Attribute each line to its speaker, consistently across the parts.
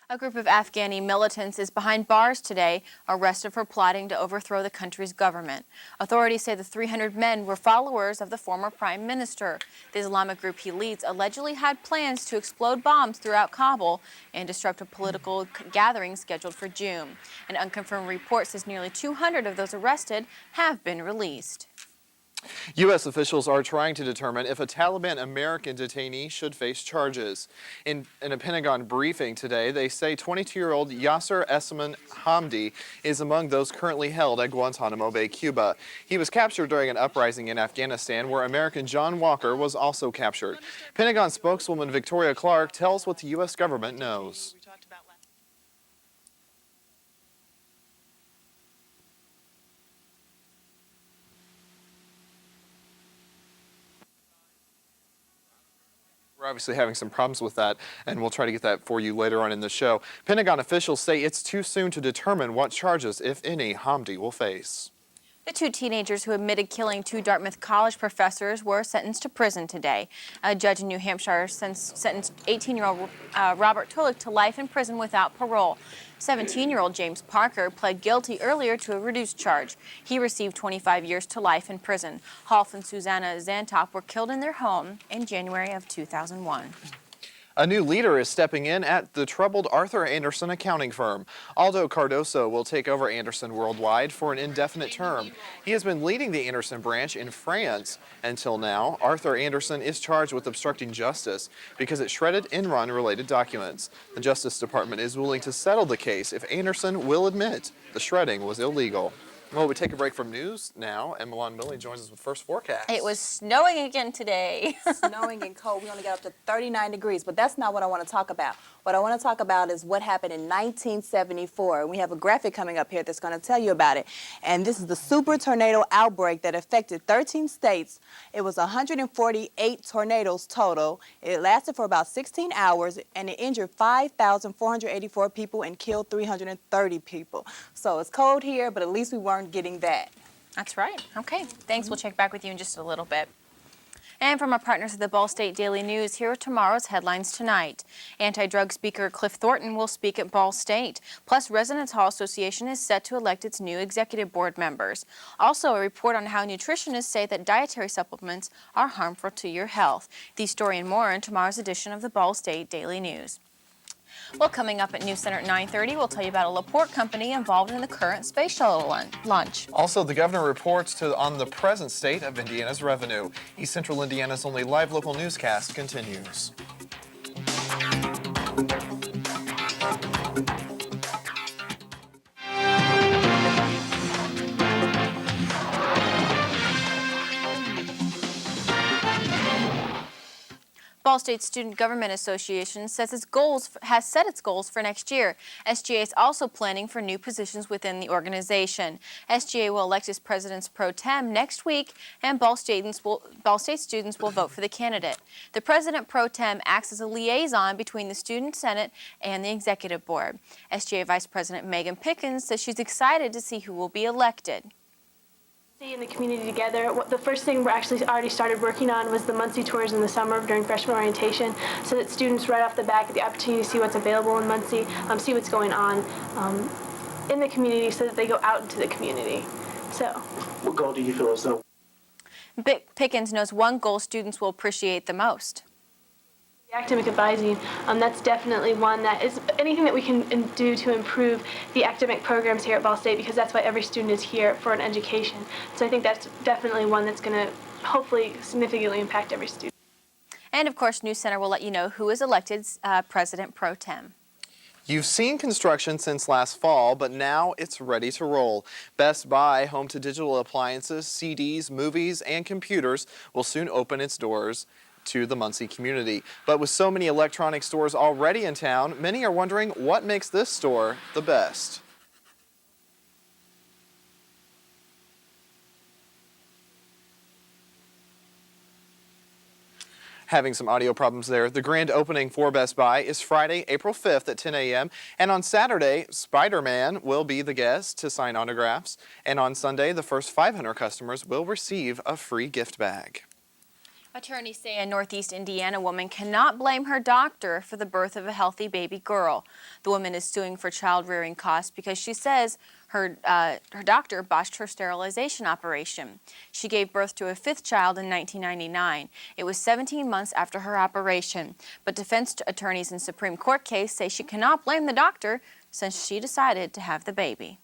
Speaker 1: A group of Afghani militants is behind bars today, arrested for plotting to overthrow the country's government. Authorities say the 300 men were followers of the former prime minister. The Islamic group he leads allegedly had plans to explode bombs throughout Kabul and disrupt a political gathering scheduled for June. An unconfirmed report says nearly 200 of those arrested have been released.
Speaker 2: U.S. officials are trying to determine if a Taliban American detainee should face charges. In a Pentagon briefing today, they say 22-year-old Yaser Esam Hamdi is among those currently held at Guantanamo Bay, Cuba. He was captured during an uprising in Afghanistan where American John Walker was also captured. Pentagon spokeswoman Victoria Clark tells what the U.S. government knows. We're obviously having some problems with that, and we'll try to get that for you later on in the show. Pentagon officials say it's too soon to determine what charges, if any, Hamdi will face.
Speaker 1: The two teenagers who admitted killing two Dartmouth College professors were sentenced to prison today. A judge in New Hampshire sentenced 18-year-old Robert Tulloch to life in prison without parole. 17-year-old James Parker pled guilty earlier to a reduced charge. He received 25 years to life in prison. Rolf and Susanna Zantop were killed in their home in January of 2001.
Speaker 2: A new leader is stepping in at the troubled Arthur Andersen accounting firm. Aldo Cardoso will take over Andersen Worldwide for an indefinite term. He has been leading the Andersen branch in France. Until now, Arthur Andersen is charged with obstructing justice because it shredded Enron-related documents. The Justice Department is willing to settle the case if Andersen will admit the shredding was illegal. Well, we take a break from news now, and Milan Millie joins us with first forecast.
Speaker 1: It was snowing again today.
Speaker 3: Snowing and cold. We only got up to 39 degrees, but that's not what I want to talk about. What I want to talk about is what happened in 1974. We have a graphic coming up here that's going to tell you about it. And this is the super tornado outbreak that affected 13 states. It was 148 tornadoes total. It lasted for about 16 hours, and it injured 5,484 people and killed 330 people. So it's cold here, but at least we weren't getting that.
Speaker 1: That's right. Okay. Thanks. We'll check back with you in just a little bit. And from our partners at the Ball State Daily News, here are tomorrow's headlines tonight. Anti-drug speaker Cliff Thornton will speak at Ball State. Plus, Residence Hall Association is set to elect its new executive board members. Also, a report on how nutritionists say that dietary supplements are harmful to your health. These story and more in tomorrow's edition of the Ball State Daily News. Well, coming up at NewsCenter at 9:30, we'll tell you about a LaPorte company involved in the current space shuttle launch.
Speaker 2: Also, the governor reports on the present state of Indiana's revenue. East Central Indiana's only live local newscast continues.
Speaker 1: Ball State Student Government Association has set its goals for next year. SGA is also planning for new positions within the organization. SGA will elect its presidents pro tem next week, and Ball State students will vote for the candidate. The president pro tem acts as a liaison between the Student Senate and the Executive Board. SGA Vice President Megan Pickens says she's excited to see who will be elected.
Speaker 4: In the community together. The first thing we're actually already started working on was the Muncie tours in the summer during freshman orientation, so that students right off the bat get the opportunity to see what's available in Muncie, see what's going on in the community, so that they go out into the community. So,
Speaker 5: what goal do you feel as though?
Speaker 1: Pickens knows one goal students will appreciate the most.
Speaker 4: Academic advising, that's definitely one that is anything that we can do to improve the academic programs here at Ball State, because that's why every student is here for an education. So I think that's definitely one that's going to hopefully significantly impact every student.
Speaker 1: And of course, NewsCenter will let you know who is elected president pro tem.
Speaker 2: You've seen construction since last fall, but now it's ready to roll. Best Buy, home to digital appliances, CDs, movies, and computers, will soon open its doors to the Muncie community. But with so many electronic stores already in town, many are wondering what makes this store the best. Having some audio problems there. The grand opening for Best Buy is Friday, April 5th at 10 a.m. And on Saturday, Spider-Man will be the guest to sign autographs. And on Sunday, the first 500 customers will receive a free gift bag.
Speaker 1: Attorneys say a Northeast Indiana woman cannot blame her doctor for the birth of a healthy baby girl. The woman is suing for child rearing costs because she says her doctor botched her sterilization operation. She gave birth to a fifth child in 1999. It was 17 months after her operation. But defense attorneys in Supreme Court case say she cannot blame the doctor since she decided to have the baby.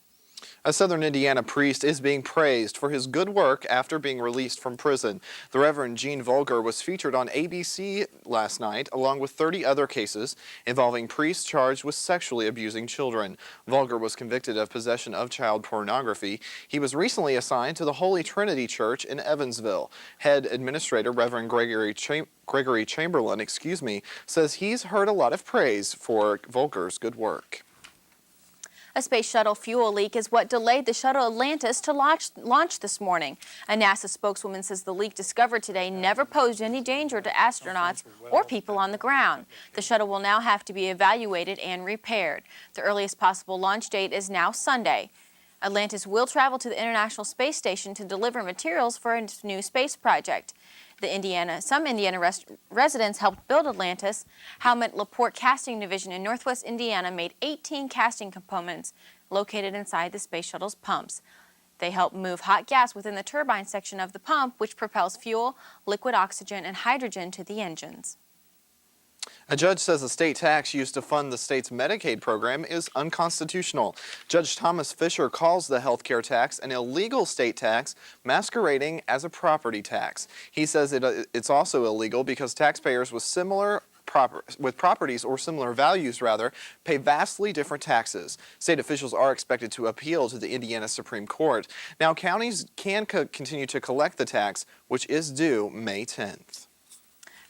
Speaker 2: A Southern Indiana priest is being praised for his good work after being released from prison. The Reverend Gene Vogler was featured on ABC last night, along with 30 other cases involving priests charged with sexually abusing children. Vogler was convicted of possession of child pornography. He was recently assigned to the Holy Trinity Church in Evansville. Head administrator Reverend Gregory Chamberlain, says he's heard a lot of praise for Vogler's good work.
Speaker 1: A space shuttle fuel leak is what delayed the Shuttle Atlantis to launch this morning. A NASA spokeswoman says the leak discovered today never posed any danger to astronauts or people on the ground. The shuttle will now have to be evaluated and repaired. The earliest possible launch date is now Sunday. Atlantis will travel to the International Space Station to deliver materials for a new space project. Some Indiana residents helped build Atlantis. Howmet LaPorte Casting Division in Northwest Indiana made 18 casting components located inside the space shuttle's pumps. They help move hot gas within the turbine section of the pump, which propels fuel, liquid oxygen, and hydrogen to the engines.
Speaker 2: A judge says the state tax used to fund the state's Medicaid program is unconstitutional. Judge Thomas Fisher calls the health care tax an illegal state tax masquerading as a property tax. He says it's also illegal because taxpayers with properties or similar values pay vastly different taxes. State officials are expected to appeal to the Indiana Supreme Court. Now, counties can continue to collect the tax, which is due May 10th.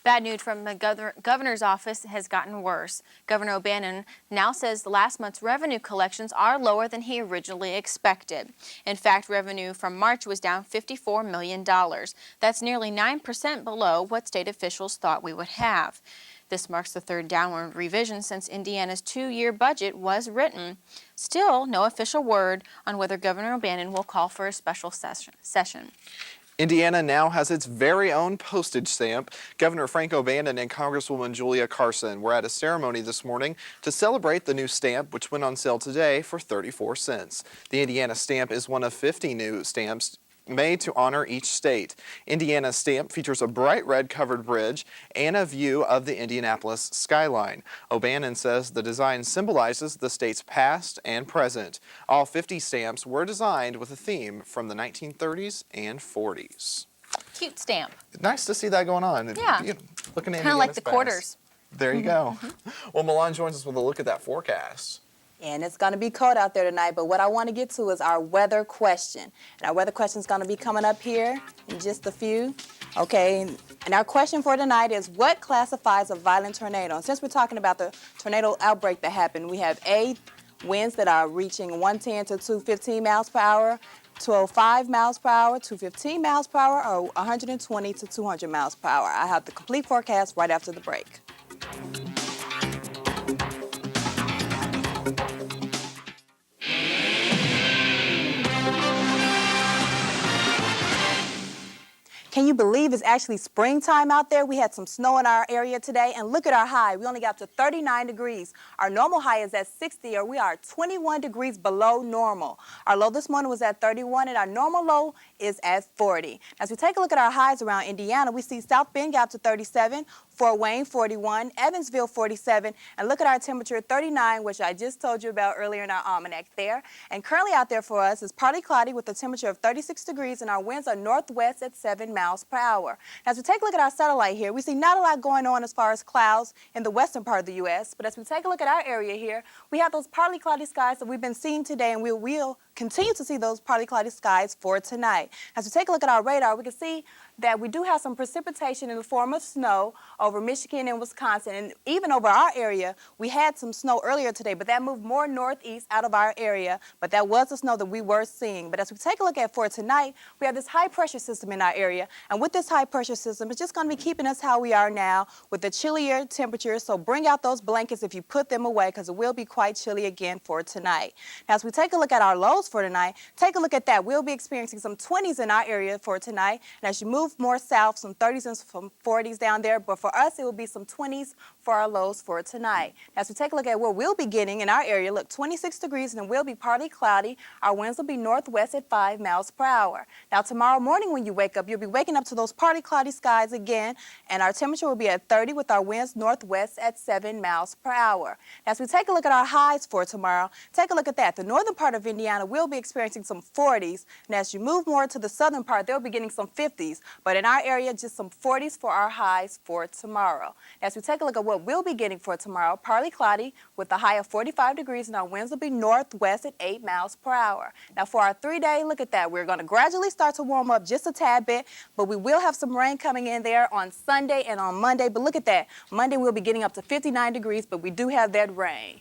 Speaker 1: Bad news from the governor's office has gotten worse. Governor O'Bannon now says last month's revenue collections are lower than he originally expected. In fact, revenue from March was down $54 million. That's nearly 9% below what state officials thought we would have. This marks the third downward revision since Indiana's two-year budget was written. Still, no official word on whether Governor O'Bannon will call for a special session.
Speaker 2: Indiana now has its very own postage stamp. Governor Frank O'Bannon and Congresswoman Julia Carson were at a ceremony this morning to celebrate the new stamp, which went on sale today for 34 cents. The Indiana stamp is one of 50 new stamps made to honor each state. Indiana's stamp features a bright red covered bridge and a view of the Indianapolis skyline. O'Bannon says the design symbolizes the state's past and present. All 50 stamps were designed with a theme from the 1930s and 40s.
Speaker 1: Cute stamp.
Speaker 2: Nice to see that going on.
Speaker 1: Yeah.
Speaker 2: Looking at
Speaker 1: kind of like the quarters.
Speaker 2: There you go. Well, Milan joins us with a look at that forecast.
Speaker 3: And it's going to be cold out there tonight, but what I want to get to is our weather question. And our weather question is going to be coming up here in just a few. Okay, and our question for tonight is, what classifies a violent tornado? And since we're talking about the tornado outbreak that happened, we have A, winds that are reaching 110 to 215 miles per hour, 205 miles per hour, 215 miles per hour, or 120 to 200 miles per hour. I have the complete forecast right after the break. Can you believe it's actually springtime out there? We had some snow in our area today, and look at our high. We only got up to 39 degrees. Our normal high is at 60, or we are 21 degrees below normal. Our low this morning was at 31, and our normal low is at 40. As we take a look at our highs around Indiana, we see South Bend got up to 37, Fort Wayne 41, Evansville 47, and look at our temperature 39, which I just told you about earlier in our almanac there. And currently out there for us is partly cloudy with a temperature of 36 degrees, and our winds are northwest at 7 miles per hour. As we take a look at our satellite here, we see not a lot going on as far as clouds in the western part of the U.S., but as we take a look at our area here, we have those partly cloudy skies that we've been seeing today, and we will continue to see those partly cloudy skies for tonight. As we take a look at our radar, we can see that we do have some precipitation in the form of snow over Michigan and Wisconsin, and even over our area. We had some snow earlier today, but that moved more northeast out of our area, but that was the snow that we were seeing. But as we take a look at for tonight, we have this high pressure system in our area, and with this high pressure system, it's just going to be keeping us how we are now with the chillier temperatures, so bring out those blankets if you put them away, because it will be quite chilly again for tonight. Now, as we take a look at our lows for tonight, take a look at that. We'll be experiencing some 20s in our area for tonight, and as you move move more south, some 30s and some 40s down there, but for us, it will be some 20s for our lows for tonight. As we take a look at where we'll be getting in our area, look, 26 degrees and it will be partly cloudy. Our winds will be northwest at 5 miles per hour. Now, tomorrow morning when you wake up, you'll be waking up to those partly cloudy skies again, and our temperature will be at 30 with our winds northwest at 7 miles per hour. As we take a look at our highs for tomorrow, take a look at that. The northern part of Indiana will be experiencing some 40s, and as you move more to the southern part, they'll be getting some 50s, but in our area, just some 40s for our highs for tomorrow. As we take a look at what we'll be getting for tomorrow, partly cloudy with a high of 45 degrees, and our winds will be northwest at 8 miles per hour. Now, for our 3-day, look at that. We're going to gradually start to warm up just a tad bit, but we will have some rain coming in there on Sunday and on Monday, but look at that. Monday, we'll be getting up to 59 degrees, but we do have that rain.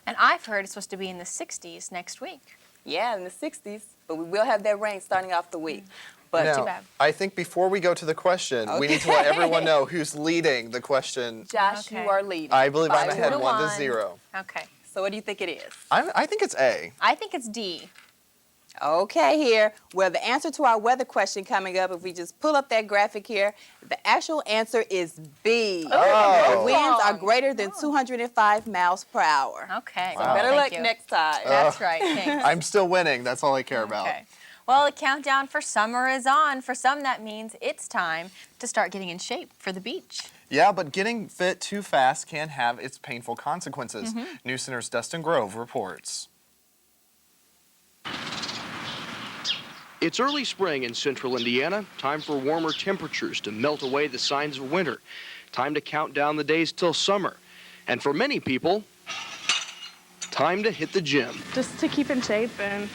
Speaker 1: And I've heard it's supposed to be in the 60s next week.
Speaker 3: Yeah, in the 60s, but we will have that rain starting off the week. But
Speaker 2: Now,
Speaker 1: too bad.
Speaker 2: I think before we go to the question, we need to let everyone know who's leading the question.
Speaker 3: Josh,
Speaker 1: Okay.
Speaker 3: you are leading.
Speaker 2: I believe I'm
Speaker 3: 5-1.
Speaker 2: ahead
Speaker 1: 2-1.
Speaker 2: 1-0.
Speaker 1: Okay.
Speaker 3: So what do you think it is?
Speaker 2: I think it's A.
Speaker 1: I think it's D.
Speaker 3: Okay, here, well, the answer to our weather question coming up, if we just pull up that graphic here, the actual answer is B.
Speaker 2: Oh.
Speaker 3: The winds are greater than 205 miles per hour.
Speaker 1: Okay.
Speaker 3: So better
Speaker 1: Thank
Speaker 3: luck
Speaker 1: you.
Speaker 3: next time.
Speaker 1: That's right. Thanks.
Speaker 2: I'm still winning. That's all I care about.
Speaker 1: Okay. Well, the countdown for summer is on. For some, that means it's time to start getting in shape for the beach.
Speaker 2: Yeah, but getting fit too fast can have its painful consequences. NewsCenter's Dustin Grove reports.
Speaker 6: It's early spring in central Indiana, time for warmer temperatures to melt away the signs of winter. Time to count down the days till summer. And for many people, time to hit the gym.
Speaker 7: Just to keep in shape and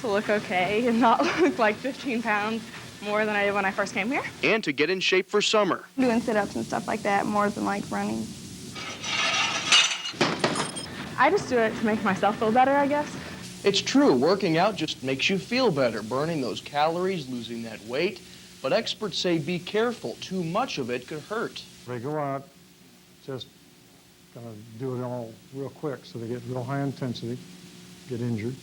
Speaker 7: to look okay and not look like 15 pounds more than I did when I first came here.
Speaker 6: And to get in shape for summer.
Speaker 7: Doing sit-ups and stuff like that more than like running. I just do it to make myself feel better, I guess.
Speaker 8: It's true, working out just makes you feel better, burning those calories, losing that weight. But experts say be careful, too much of it could hurt.
Speaker 9: They go out, just gonna do it all real quick, so they get real high intensity, get injured,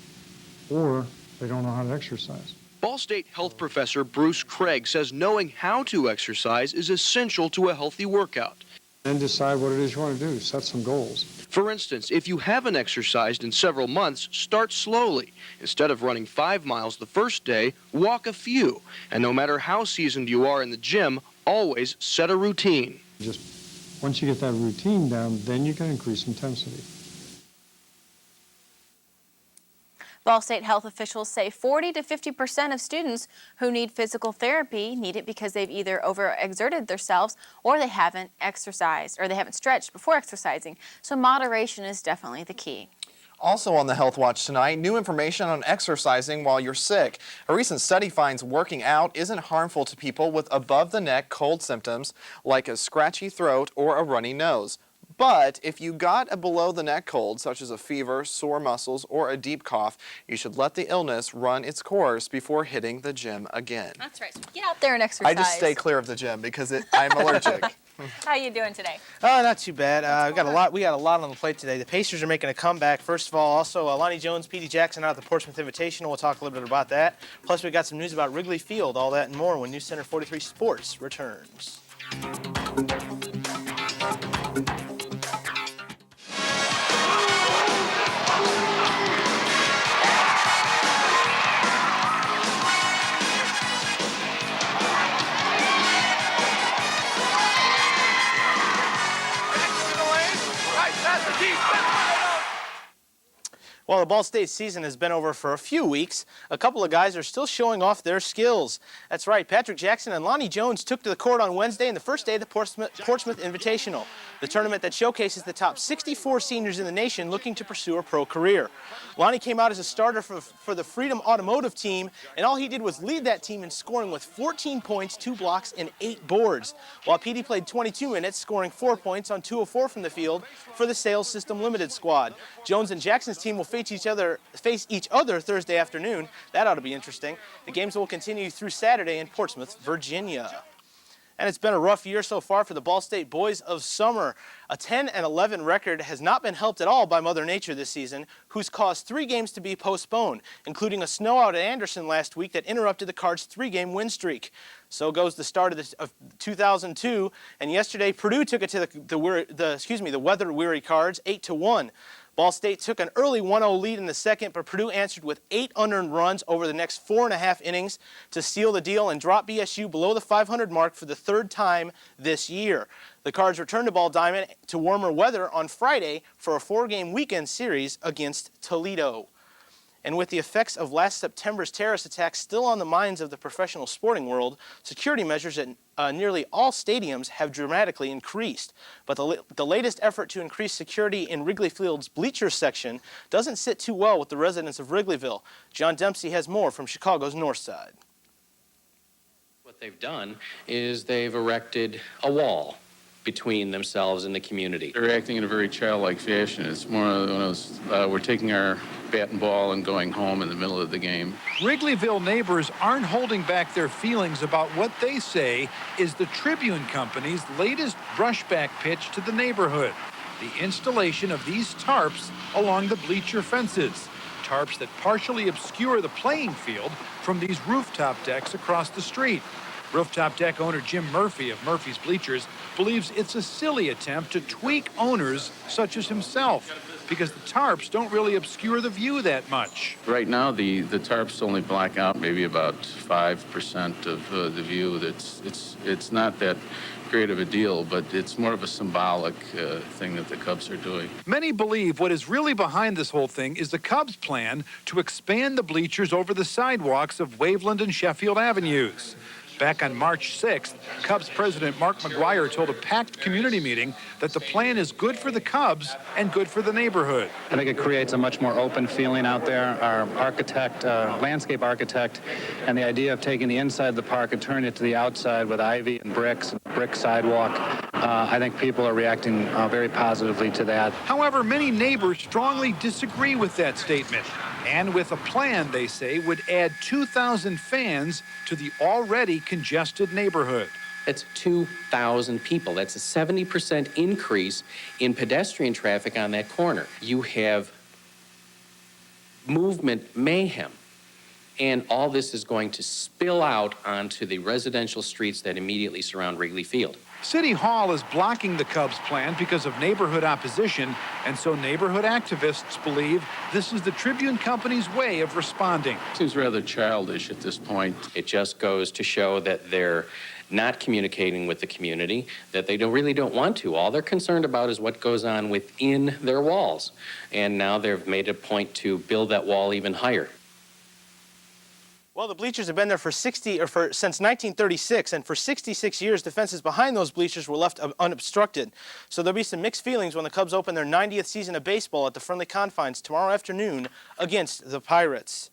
Speaker 9: or they don't know how to exercise.
Speaker 6: Ball State health professor Bruce Craig says knowing how to exercise is essential to a healthy workout.
Speaker 9: Then decide what it is you want to do, set some goals.
Speaker 6: For instance, if you haven't exercised in several months, start slowly. Instead of running 5 miles the first day, walk a few. And no matter how seasoned you are in the gym, always set a routine.
Speaker 9: Just once you get that routine down, then you can increase intensity.
Speaker 1: Ball State health officials say 40 to 50% of students who need physical therapy need it because they've either overexerted themselves or they haven't exercised or they haven't stretched before exercising. So moderation is definitely the key.
Speaker 2: Also on the Health Watch tonight, new information on exercising while you're sick. A recent study finds working out isn't harmful to people with above-the-neck cold symptoms like a scratchy throat or a runny nose. But if you got a below-the-neck cold, such as a fever, sore muscles, or a deep cough, you should let the illness run its course before hitting the gym again.
Speaker 1: That's right. So get out there and exercise.
Speaker 2: I just stay clear of the gym because I'm allergic.
Speaker 1: How you doing today?
Speaker 10: Not too bad. We got a lot on the plate today. The Pacers are making a comeback. First of all, also Lonnie Jones, P.D. Jackson out at the Portsmouth Invitational. We'll talk a little bit about that. Plus, we got some news about Wrigley Field, all that and more when NewsCenter 43 Sports returns. Well, the Ball State season has been over for a few weeks. A couple of guys are still showing off their skills. That's right, Patrick Jackson and Lonnie Jones took to the court on Wednesday in the first day of the Portsmouth Invitational, the tournament that showcases the top 64 seniors in the nation looking to pursue a pro career. Lonnie came out as a starter for the Freedom Automotive team, and all he did was lead that team in scoring with 14 points, 2 blocks, and 8 boards, while PD played 22 minutes, scoring 4 points on 2 of 4 from the field for the Sales System Limited squad. Jones and Jackson's team will face each other Thursday afternoon. That ought to be interesting. The games will continue through Saturday in Portsmouth, Virginia. And it's been a rough year so far for the Ball State boys of summer. A 10-11 record has not been helped at all by Mother Nature this season, who's caused 3 games to be postponed, including a snowout at Andersen last week that interrupted the Cards' 3-game win streak. So goes the start of 2002, and yesterday Purdue took it to the weather-weary Cards 8-1. Ball State took an early 1-0 lead in the second, but Purdue answered with 8 unearned runs over the next 4.5 innings to seal the deal and drop BSU below the 500 mark for the 3rd time this year. The Cards returned to Ball Diamond to warmer weather on Friday for a 4-game weekend series against Toledo. And with the effects of last September's terrorist attacks still on the minds of the professional sporting world, security measures at nearly all stadiums have dramatically increased. But the latest effort to increase security in Wrigley Field's bleachers section doesn't sit too well with the residents of Wrigleyville. John Dempsey has more from Chicago's North Side.
Speaker 11: What they've done is they've erected a wall between themselves and the community.
Speaker 12: They're acting in a very childlike fashion. It's more one of those, we're taking our bat and ball and going home in the middle of the game.
Speaker 13: Wrigleyville neighbors aren't holding back their feelings about what they say is the Tribune Company's latest brushback pitch to the neighborhood. The installation of these tarps along the bleacher fences. Tarps that partially obscure the playing field from these rooftop decks across the street. Rooftop deck owner Jim Murphy of Murphy's Bleachers believes it's a silly attempt to tweak owners such as himself because the tarps don't really obscure the view that much.
Speaker 12: Right now, the tarps only block out maybe about 5% of the view. It's not that great of a deal, but it's more of a symbolic thing that the Cubs are doing.
Speaker 13: Many believe what is really behind this whole thing is the Cubs' plan to expand the bleachers over the sidewalks of Waveland and Sheffield Avenues. Back on March 6th, Cubs president Mark McGuire told a packed community meeting that the plan is good for the Cubs and good for the neighborhood.
Speaker 14: I think it creates a much more open feeling out there. Our architect, landscape architect, and the idea of taking the inside of the park and turning it to the outside with ivy and bricks, and brick sidewalk, I think people are reacting very positively to that.
Speaker 13: However, many neighbors strongly disagree with that statement. And with a plan, they say, would add 2,000 fans to the already congested neighborhood.
Speaker 11: It's 2,000 people. That's a 70% increase in pedestrian traffic on that corner. You have movement mayhem, and all this is going to spill out onto the residential streets that immediately surround Wrigley Field.
Speaker 13: City Hall is blocking the Cubs' plan because of neighborhood opposition, and so neighborhood activists believe this is the Tribune Company's way of responding.
Speaker 12: Seems rather childish at this point.
Speaker 11: It just goes to show that they're not communicating with the community, that they really don't want to. All they're concerned about is what goes on within their walls. And now they've made a point to build that wall even higher.
Speaker 10: Well, the bleachers have been there since 1936, and for 66 years, the fences behind those bleachers were left unobstructed. So there'll be some mixed feelings when the Cubs open their 90th season of baseball at the friendly confines tomorrow afternoon against the Pirates.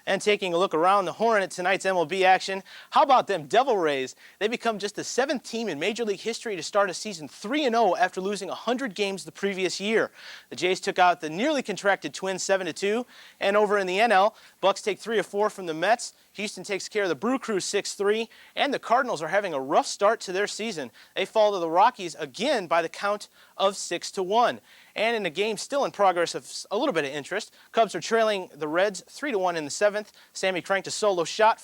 Speaker 10: And taking a look around the horn at tonight's MLB action, how about them Devil Rays? They become just the 7th team in Major League history to start a season 3-0 after losing 100 games the previous year. The Jays took out the nearly contracted Twins 7-2, and over in the NL, Bucks take 3 of 4 from the Mets. Houston takes care of the Brew Crew 6-3, and the Cardinals are having a rough start to their season. They fall to the Rockies again by the count of 6-1. And in a game still in progress of a little bit of interest, Cubs are trailing the Reds 3-1 in the 7th. Sammy cranked a solo shot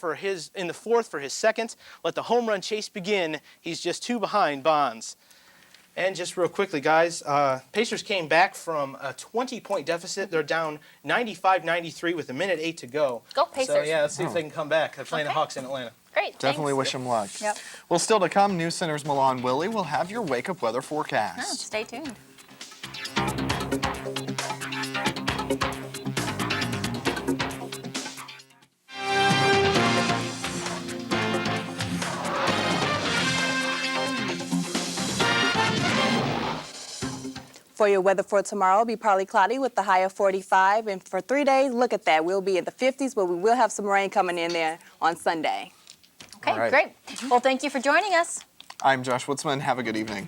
Speaker 10: in the 4th for his 2nd. Let the home run chase begin. He's just 2 behind Bonds. And just real quickly, guys, Pacers came back from a 20-point deficit. They're down 95-93 with 1:08 to go.
Speaker 1: Go Pacers.
Speaker 10: So, yeah, let's see if they can come back. They're playing the Hawks in Atlanta.
Speaker 1: Great,
Speaker 2: Definitely
Speaker 1: thanks.
Speaker 2: wish them luck.
Speaker 1: Yep.
Speaker 2: Well, still to come, NewsCenter's Milan Willie will have your wake-up weather forecast.
Speaker 1: Oh, stay tuned.
Speaker 3: For your weather for tomorrow, it'll be partly cloudy with the high of 45. And for 3 days, look at that. We'll be in the 50s, but we will have some rain coming in there on Sunday.
Speaker 1: Okay,
Speaker 2: All right.
Speaker 1: great. Well, thank you for joining us.
Speaker 2: I'm Josh Woodsman. Have a good evening.